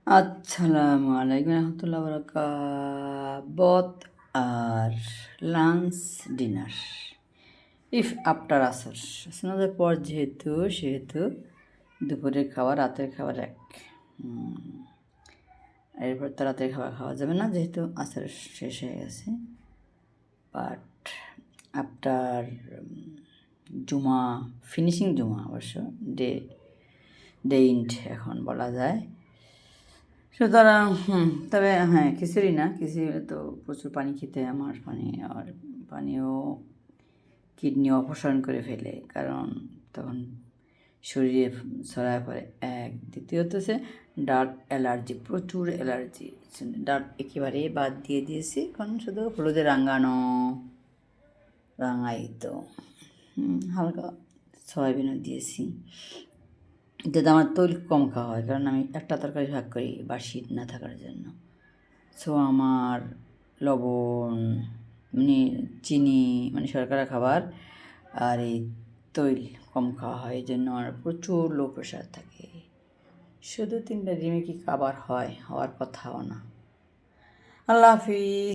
আসসালামু আলাইকুম রহমতুল্লাহ বরকাত আর লাঞ্চ ডিনার ইফ আফটার আসর স্নানের পর সেহেতু দুপুরের খাবার রাতের খাবার এক। এরপর তো রাতের খাবার খাওয়া যাবে না যেহেতু আসর শেষ হয়ে গেছে। বাট আফটার জুমা ফিনিশিং জুমা অবশ্য ডে ইন্ড এখন বলা যায়। সুতরাং তবে হ্যাঁ খিচুড়ি না, খিচুড়ি হলে তো প্রচুর পানি খেতে আমার পানিও কিডনি অপসারণ করে ফেলে, কারণ তখন শরীরে ছড়ায় পড়ে এক। দ্বিতীয়ত হচ্ছে ডার্ট অ্যালার্জি, প্রচুর অ্যালার্জি। ডার্ট একেবারে বাদ দিয়ে দিয়েছি, কারণ শুধু হলুদে রাঙায়িত হালকা সয়াবিনও দিয়েছি। যাতে আমার তৈল কম খাওয়া হয়, কারণ আমি একটা তরকারি ভাগ করি বাসি না থাকার জন্য। সো আমার লবণ মানে চিনি মানে শর্করা খাবার আর এই তৈল কম খাওয়া হয়, এই জন্য আমার প্রচুর লো প্রেশার থাকে। শুধু 3টা ডিমে কি খাবার হওয়ার কথাও না। আল্লাহ হাফিজ।